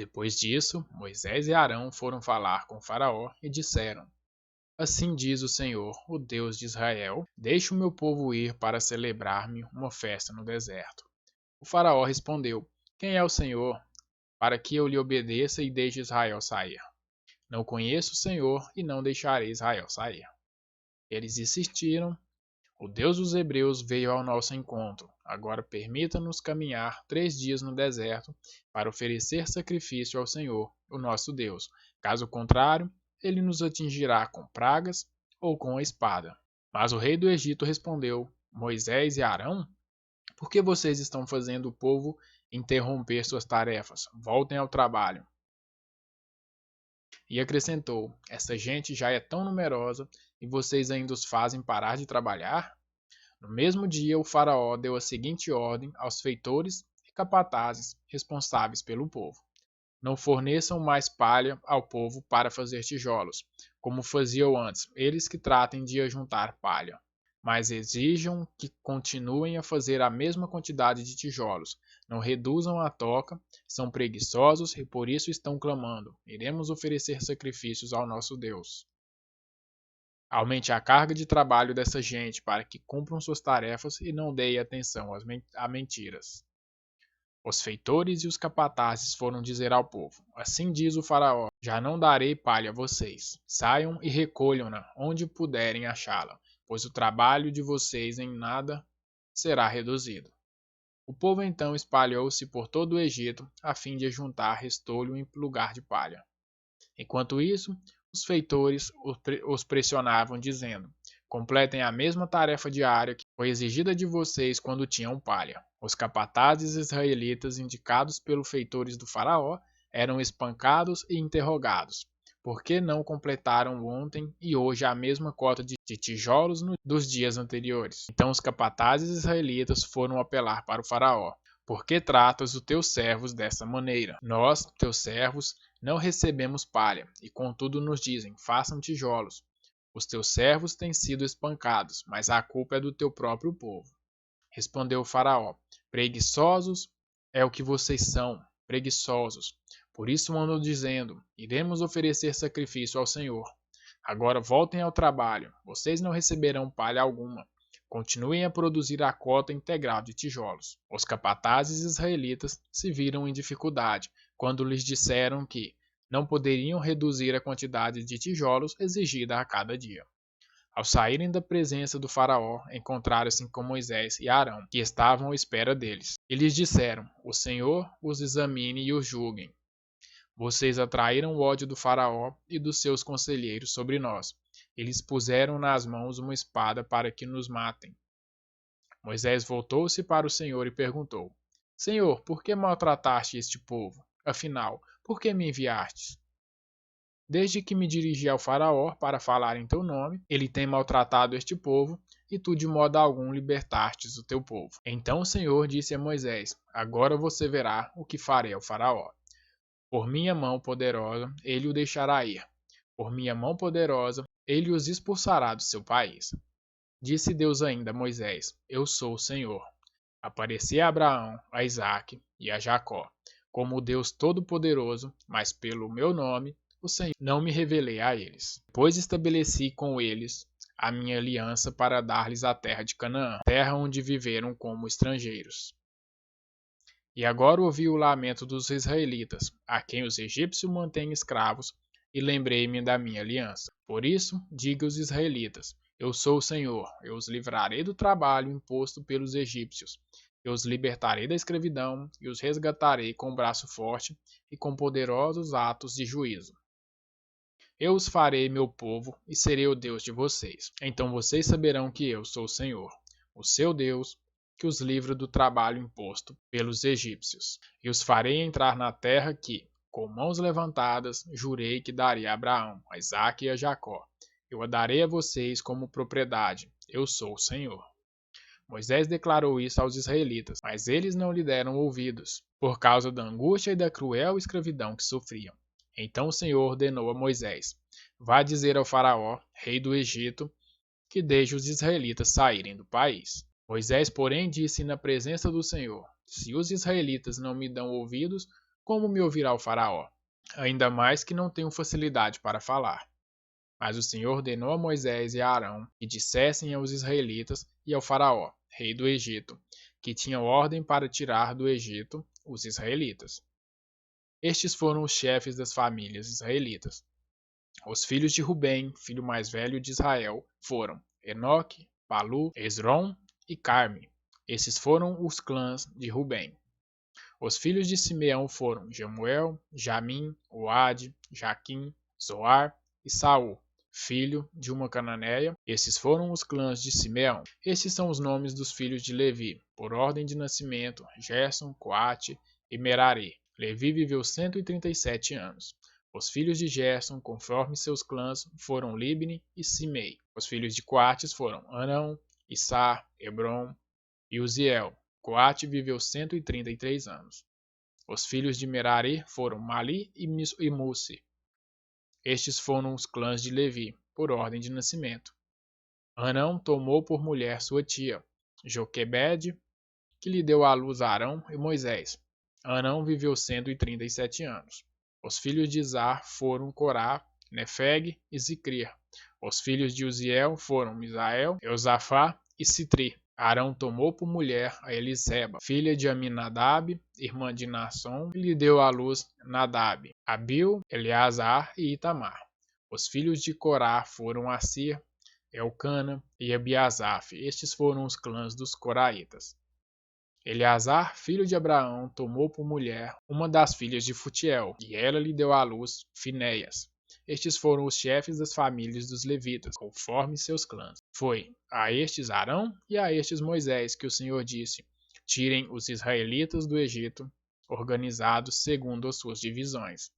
Depois disso, Moisés e Arão foram falar com Faraó e disseram: Assim diz o Senhor, o Deus de Israel: Deixe o meu povo ir para celebrar-me uma festa no deserto. O Faraó respondeu: Quem é o Senhor, para que eu lhe obedeça e deixe Israel sair? Não conheço o Senhor e não deixarei Israel sair. Eles insistiram: O Deus dos Hebreus veio ao nosso encontro. Agora permita-nos caminhar 3 dias no deserto para oferecer sacrifício ao Senhor, o nosso Deus. Caso contrário, ele nos atingirá com pragas ou com a espada. Mas o rei do Egito respondeu: Moisés e Arão, por que vocês estão fazendo o povo interromper suas tarefas? Voltem ao trabalho. E acrescentou: Essa gente já é tão numerosa e vocês ainda os fazem parar de trabalhar? No mesmo dia, o faraó deu a seguinte ordem aos feitores e capatazes responsáveis pelo povo: Não forneçam mais palha ao povo para fazer tijolos, como faziam antes, eles que tratem de ajuntar palha. Mas exijam que continuem a fazer a mesma quantidade de tijolos. Não reduzam a toca, são preguiçosos e por isso estão clamando: Iremos oferecer sacrifícios ao nosso Deus. Aumente a carga de trabalho dessa gente para que cumpram suas tarefas e não deem atenção a mentiras. Os feitores e os capatazes foram dizer ao povo: Assim diz o faraó: Já não darei palha a vocês. Saiam e recolham-na onde puderem achá-la, pois o trabalho de vocês em nada será reduzido. O povo então espalhou-se por todo o Egito, a fim de juntar restolho em lugar de palha. Enquanto isso, os feitores os pressionavam, dizendo: Completem a mesma tarefa diária que foi exigida de vocês quando tinham palha. Os capatazes israelitas, indicados pelos feitores do faraó, eram espancados e interrogados. Por que não completaram ontem e hoje a mesma cota de tijolos dos dias anteriores? Então os capatazes israelitas foram apelar para o faraó: Por que tratas os teus servos dessa maneira? Nós, teus servos, não recebemos palha, e contudo nos dizem: Façam tijolos. Os teus servos têm sido espancados, mas a culpa é do teu próprio povo. Respondeu o faraó: Preguiçosos é o que vocês são, preguiçosos. Por isso ando dizendo: Iremos oferecer sacrifício ao Senhor. Agora voltem ao trabalho. Vocês não receberão palha alguma. Continuem a produzir a cota integral de tijolos. Os capatazes israelitas se viram em dificuldade quando lhes disseram que não poderiam reduzir a quantidade de tijolos exigida a cada dia. Ao saírem da presença do faraó, encontraram-se com Moisés e Arão, que estavam à espera deles. E lhes disseram: O Senhor os examine e os julguem. Vocês atraíram o ódio do faraó e dos seus conselheiros sobre nós. Eles puseram nas mãos uma espada para que nos matem. Moisés voltou-se para o Senhor e perguntou: Senhor, por que maltrataste este povo? Afinal, por que me enviastes? Desde que me dirigi ao faraó para falar em teu nome, ele tem maltratado este povo, e tu de modo algum libertastes o teu povo. Então o Senhor disse a Moisés: Agora você verá o que farei ao faraó. Por minha mão poderosa ele o deixará ir. Por minha mão poderosa ele os expulsará do seu país. Disse Deus ainda a Moisés: Eu sou o Senhor. Apareci a Abraão, a Isaque e a Jacó, como o Deus Todo-Poderoso, mas pelo meu nome, o Senhor, não me revelei a eles. Depois estabeleci com eles a minha aliança para dar-lhes a terra de Canaã, terra onde viveram como estrangeiros. E agora ouvi o lamento dos israelitas, a quem os egípcios mantêm escravos, e lembrei-me da minha aliança. Por isso, diga aos israelitas: Eu sou o Senhor, eu os livrarei do trabalho imposto pelos egípcios. Eu os libertarei da escravidão e os resgatarei com braço forte e com poderosos atos de juízo. Eu os farei meu povo e serei o Deus de vocês. Então vocês saberão que eu sou o Senhor, o seu Deus, que os livra do trabalho imposto pelos egípcios. E os farei entrar na terra que, com mãos levantadas, jurei que daria a Abraão, a Isaque e a Jacó. Eu a darei a vocês como propriedade. Eu sou o Senhor. Moisés declarou isso aos israelitas, mas eles não lhe deram ouvidos, por causa da angústia e da cruel escravidão que sofriam. Então o Senhor ordenou a Moisés: Vá dizer ao faraó, rei do Egito, que deixe os israelitas saírem do país. Moisés, porém, disse na presença do Senhor: Se os israelitas não me dão ouvidos, como me ouvirá o faraó? Ainda mais que não tenho facilidade para falar. Mas o Senhor ordenou a Moisés e a Arão que dissessem aos israelitas e ao faraó, rei do Egito, que tinham ordem para tirar do Egito os israelitas. Estes foram os chefes das famílias israelitas. Os filhos de Rubem, filho mais velho de Israel, foram Enoque, Palu, Esrom e Carme. Esses foram os clãs de Rubem. Os filhos de Simeão foram Jemuel, Jamim, Oade, Jaquim, Zoar e Saul, filho de uma cananeia. Esses foram os clãs de Simeão. Estes são os nomes dos filhos de Levi, por ordem de nascimento: Gerson, Coate e Merari. Levi viveu 137 anos. Os filhos de Gerson, conforme seus clãs, foram Libni e Simei. Os filhos de Coates foram Anão, Issar, Hebron e Uziel. Coate viveu 133 anos. Os filhos de Merari foram Mali e Musi. Estes foram os clãs de Levi, por ordem de nascimento. Anão tomou por mulher sua tia, Joquebede, que lhe deu à luz Arão e Moisés. Anão viveu 137 anos. Os filhos de Izar foram Corá, Nefeg e Zicria. Os filhos de Uziel foram Misael, Eusafá e Citri. Arão tomou por mulher a Eliseba, filha de Aminadab, irmã de Naasson, e lhe deu à luz Nadab, Abiu, Eleazar e Itamar. Os filhos de Corá foram Assir, Elcana e Abiasaf. Estes foram os clãs dos coraitas. Eleazar, filho de Abraão, tomou por mulher uma das filhas de Futiel, e ela lhe deu à luz Finéias. Estes foram os chefes das famílias dos levitas, conforme seus clãs. Foi a estes Arão e a estes Moisés que o Senhor disse: tirem os israelitas do Egito, organizados segundo as suas divisões.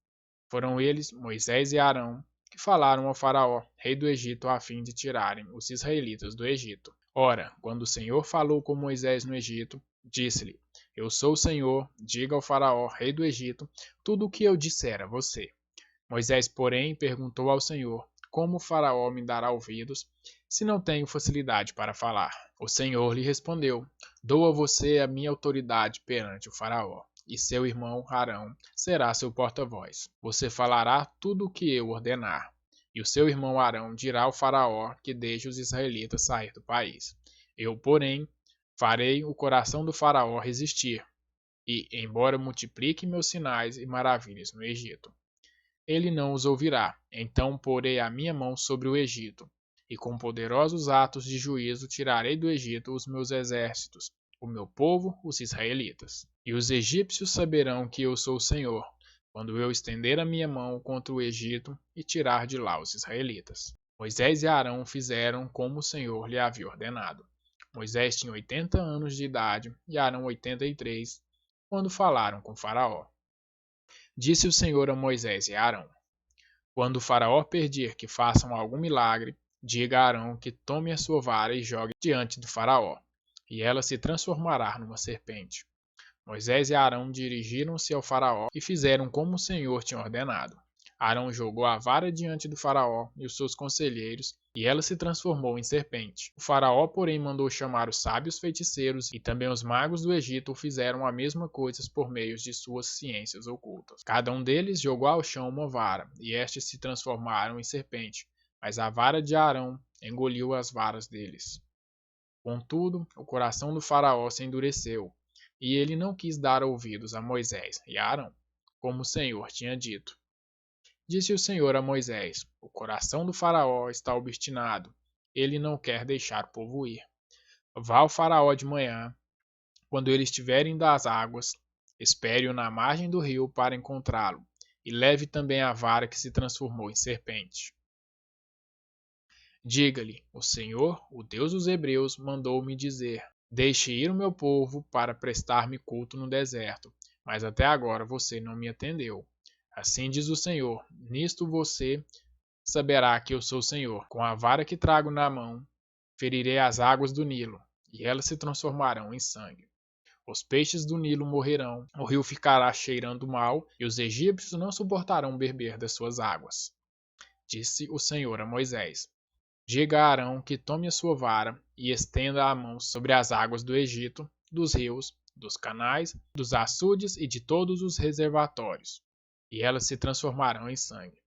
Foram eles, Moisés e Arão, que falaram ao faraó, rei do Egito, a fim de tirarem os israelitas do Egito. Ora, quando o Senhor falou com Moisés no Egito, disse-lhe: eu sou o Senhor, diga ao faraó, rei do Egito, tudo o que eu disser a você. Moisés, porém, perguntou ao Senhor: como o faraó me dará ouvidos, se não tenho facilidade para falar? O Senhor lhe respondeu: dou a você a minha autoridade perante o faraó, e seu irmão Arão será seu porta-voz. Você falará tudo o que eu ordenar. E o seu irmão Arão dirá ao faraó que deixe os israelitas sair do país. Eu, porém, farei o coração do faraó resistir, e, embora multiplique meus sinais e maravilhas no Egito, ele não os ouvirá. Então porei a minha mão sobre o Egito, e com poderosos atos de juízo tirarei do Egito os meus exércitos, o meu povo, os israelitas. E os egípcios saberão que eu sou o Senhor, quando eu estender a minha mão contra o Egito e tirar de lá os israelitas. Moisés e Arão fizeram como o Senhor lhe havia ordenado. Moisés tinha 80 anos de idade e Arão 83, quando falaram com Faraó. Disse o Senhor a Moisés e a Arão: quando o faraó pedir que façam algum milagre, diga a Arão que tome a sua vara e jogue diante do faraó, e ela se transformará numa serpente. Moisés e Arão dirigiram-se ao faraó e fizeram como o Senhor tinha ordenado. Arão jogou a vara diante do faraó e os seus conselheiros, e ela se transformou em serpente. O faraó, porém, mandou chamar os sábios feiticeiros, e também os magos do Egito fizeram a mesma coisa por meio de suas ciências ocultas. Cada um deles jogou ao chão uma vara, e estes se transformaram em serpente, mas a vara de Arão engoliu as varas deles. Contudo, o coração do faraó se endureceu, e ele não quis dar ouvidos a Moisés e a Arão, como o Senhor tinha dito. Disse o Senhor a Moisés: o coração do faraó está obstinado, ele não quer deixar o povo ir. Vá ao faraó de manhã, quando ele estiver indo às águas, espere-o na margem do rio para encontrá-lo, e leve também a vara que se transformou em serpente. Diga-lhe: o Senhor, o Deus dos Hebreus, mandou-me dizer: deixe ir o meu povo para prestar-me culto no deserto, mas até agora você não me atendeu. Assim diz o Senhor: nisto você saberá que eu sou o Senhor. Com a vara que trago na mão, ferirei as águas do Nilo, e elas se transformarão em sangue. Os peixes do Nilo morrerão, o rio ficará cheirando mal, e os egípcios não suportarão beber das suas águas. Disse o Senhor a Moisés: diga a Arão que tome a sua vara e estenda a mão sobre as águas do Egito, dos rios dos canais, dos açudes e de todos os reservatórios, e elas se transformarão em sangue.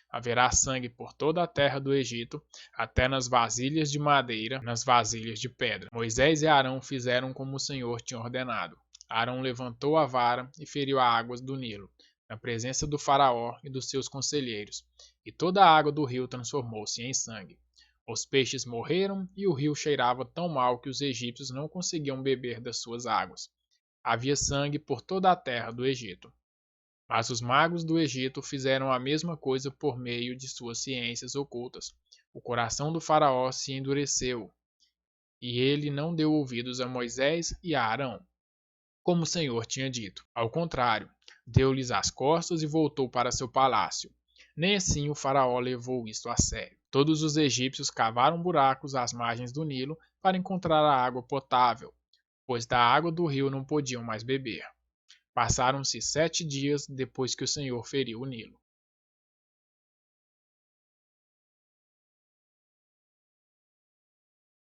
Haverá sangue por toda a terra do Egito, até nas vasilhas de madeira, nas vasilhas de pedra. Moisés e Arão fizeram como o Senhor tinha ordenado. Arão levantou a vara e feriu as águas do Nilo, na presença do faraó e dos seus conselheiros, e toda a água do rio transformou-se em sangue. Os peixes morreram e o rio cheirava tão mal que os egípcios não conseguiam beber das suas águas. Havia sangue por toda a terra do Egito. Mas os magos do Egito fizeram a mesma coisa por meio de suas ciências ocultas. O coração do faraó se endureceu, e ele não deu ouvidos a Moisés e a Arão, como o Senhor tinha dito. Ao contrário, deu-lhes as costas e voltou para seu palácio. Nem assim o faraó levou isto a sério. Todos os egípcios cavaram buracos às margens do Nilo para encontrar a água potável, pois da água do rio não podiam mais beber. Passaram-se 7 dias depois que o Senhor feriu o Nilo.